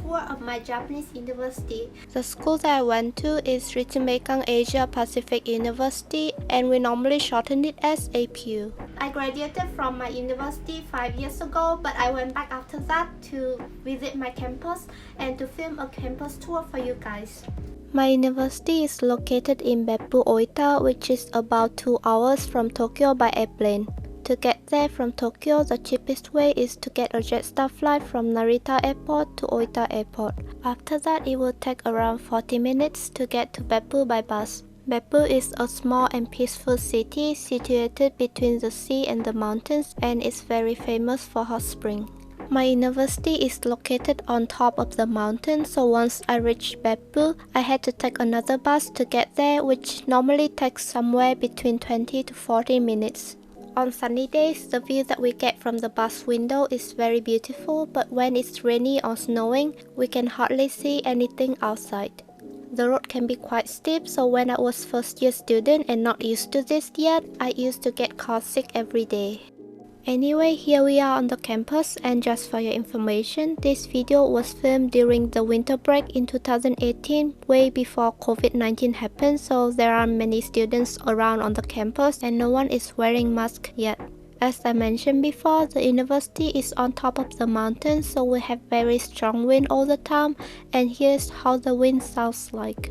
tour of my Japanese university. The school that I went to is Ritsumeikan Asia Pacific University, and we normally shorten it as APU. I graduated from my university 5 years ago, but I went back after that to visit my campus and to film a campus tour for you guys. My university is located in Beppu, Oita, which is about 2 hours from Tokyo by airplane. To get there from Tokyo, the cheapest way is to get a Jetstar flight from Narita Airport to Oita Airport. After that, it will take around 40 minutes to get to Beppu by bus. Beppu is a small and peaceful city situated between the sea and the mountains, and is very famous for hot spring. My university is located on top of the mountain, so once I reached Beppu, I had to take another bus to get there, which normally takes somewhere between 20 to 40 minutes. On sunny days, the view that we get from the bus window is very beautiful, but when it's rainy or snowing, we can hardly see anything outside. The road can be quite steep, so when I was first year student and not used to this yet, I used to get car sick every day. Anyway, here we are on the campus, and just for your information, this video was filmed during the winter break in 2018, way before COVID-19 happened, so there are many students around on the campus and no one is wearing masks yet. As I mentioned before, the university is on top of the mountain, so we have very strong wind all the time, and here's how the wind sounds like.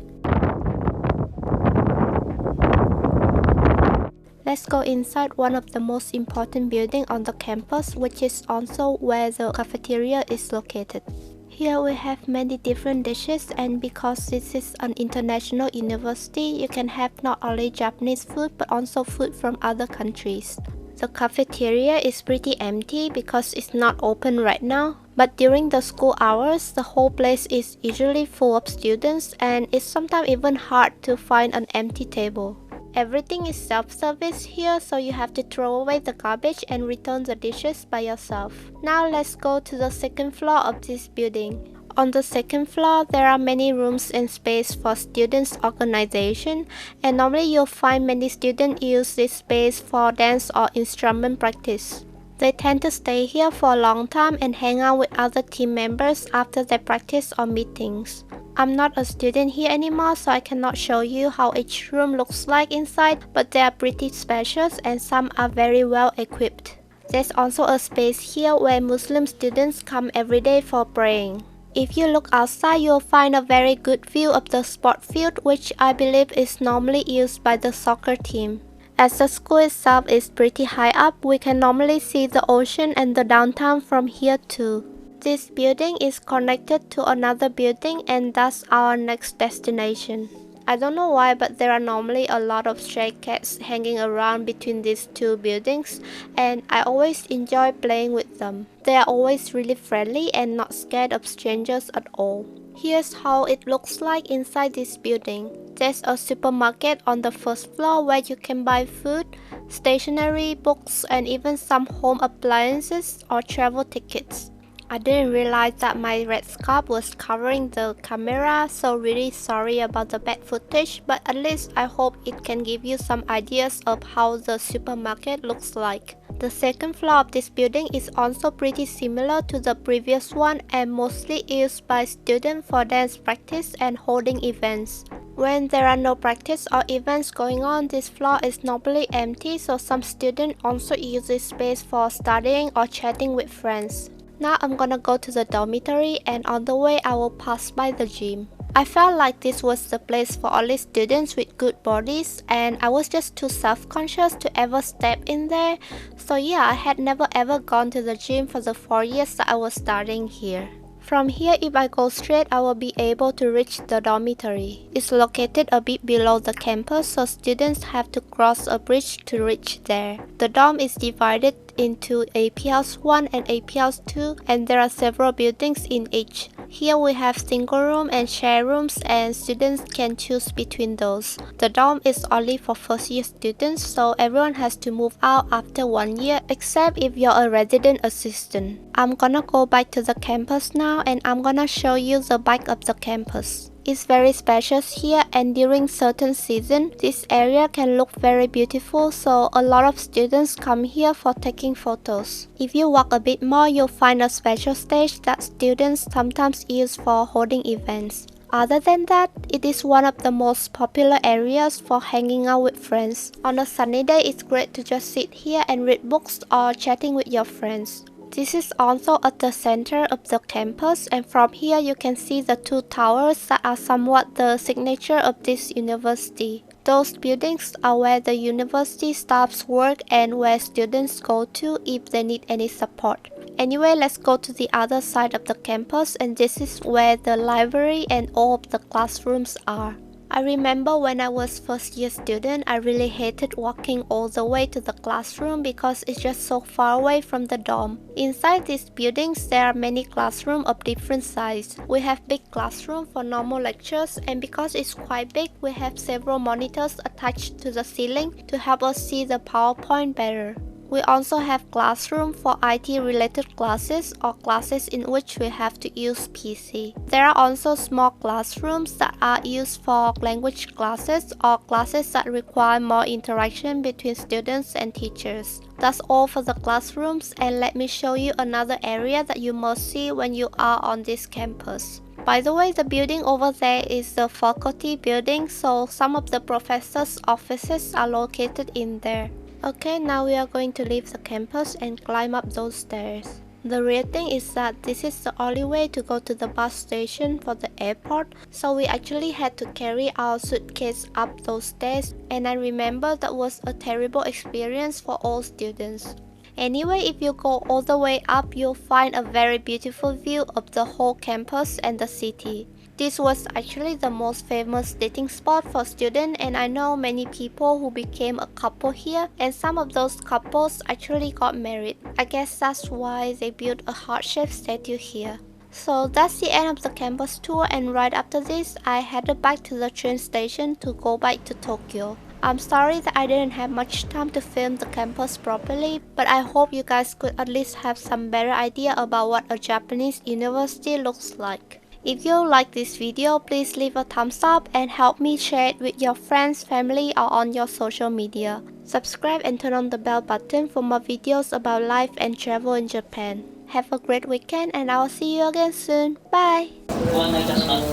Let's go inside one of the most important buildings on the campus, which is also where the cafeteria is located. Here we have many different dishes, and because this is an international university, you can have not only Japanese food but also food from other countries. The cafeteria is pretty empty because it's not open right now, but during the school hours, the whole place is usually full of students, and it's sometimes even hard to find an empty table. Everything is self-service here, so you have to throw away the garbage and return the dishes by yourself. Now let's go to the second floor of this building. On the second floor, there are many rooms and space for students' organization, and normally you'll find many students use this space for dance or instrument practice. They tend to stay here for a long time and hang out with other team members after their practice or meetings. I'm not a student here anymore, so I cannot show you how each room looks like inside, but they are pretty spacious and some are very well equipped. There's also a space here where Muslim students come every day for praying. If you look outside, you'll find a very good view of the sport field, which I believe is normally used by the soccer team. As the school itself is pretty high up, we can normally see the ocean and the downtown from here too. This building is connected to another building, and that's our next destination. I don't know why, but there are normally a lot of stray cats hanging around between these two buildings, and I always enjoy playing with them. They are always really friendly and not scared of strangers at all. Here's how it looks like inside this building. There's a supermarket on the first floor where you can buy food, stationery, books, and even some home appliances or travel tickets. I didn't realize that my red scarf was covering the camera, so really sorry about the bad footage, but at least I hope it can give you some ideas of how the supermarket looks like. The second floor of this building is also pretty similar to the previous one and mostly used by students for dance practice and holding events. When there are no practice or events going on, this floor is normally empty, so some students also use this space for studying or chatting with friends. Now I'm gonna go to the dormitory, and on the way I will pass by the gym. I felt like this was the place for only students with good bodies, and I was just too self-conscious to ever step in there. So yeah, I had never ever gone to the gym for the 4 years that I was studying here. From here, if I go straight, I will be able to reach the dormitory. It's located a bit below the campus, so students have to cross a bridge to reach there. The dorm is divided into APLs 1 and APLs 2, and there are several buildings in each. Here we have single room and share rooms, and students can choose between those. The dorm is only for first year students, so everyone has to move out after 1 year, except if you're a resident assistant. I'm gonna go back to the campus now, and I'm gonna show you the back of the campus. It's very spacious here, and during certain season, this area can look very beautiful, so a lot of students come here for taking photos. If you walk a bit more, you'll find a special stage that students sometimes use for holding events. Other than that, it is one of the most popular areas for hanging out with friends. On a sunny day, it's great to just sit here and read books or chatting with your friends. This is also at the center of the campus, and from here you can see the two towers that are somewhat the signature of this university. Those buildings are where the university staffs work and where students go to if they need any support. Anyway, let's go to the other side of the campus, and this is where the library and all of the classrooms are. I remember when I was first year student, I really hated walking all the way to the classroom because it's just so far away from the dorm. Inside these buildings, there are many classrooms of different size. We have big classroom for normal lectures, and because it's quite big, we have several monitors attached to the ceiling to help us see the PowerPoint better. We also have classroom for IT related classes or classes in which we have to use PC. There are also small classrooms that are used for language classes or classes that require more interaction between students and teachers. That's all for the classrooms, and let me show you another area that you must see when you are on this campus. By the way, the building over there is the faculty building, so some of the professors' offices are located in there. Okay, now we are going to leave the campus and climb up those stairs. The real thing is that this is the only way to go to the bus station for the airport, so we actually had to carry our suitcase up those stairs, and I remember that was a terrible experience for all students. Anyway, if you go all the way up, you'll find a very beautiful view of the whole campus and the city. This was actually the most famous dating spot for students, and I know many people who became a couple here, and some of those couples actually got married. I guess that's why they built a heart-shaped statue here. So that's the end of the campus tour, and right after this, I headed back to the train station to go back to Tokyo. I'm sorry that I didn't have much time to film the campus properly, but I hope you guys could at least have some better idea about what a Japanese university looks like. If you like this video, please leave a thumbs up and help me share it with your friends, family, or on your social media. Subscribe and turn on the bell button for more videos about life and travel in Japan. Have a great weekend, and I will see you again soon. Bye! ご案内いたします。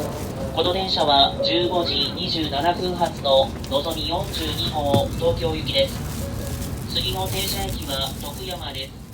この電車は15時27分発ののぞみ42号東京行きです。次の停車駅は徳山です。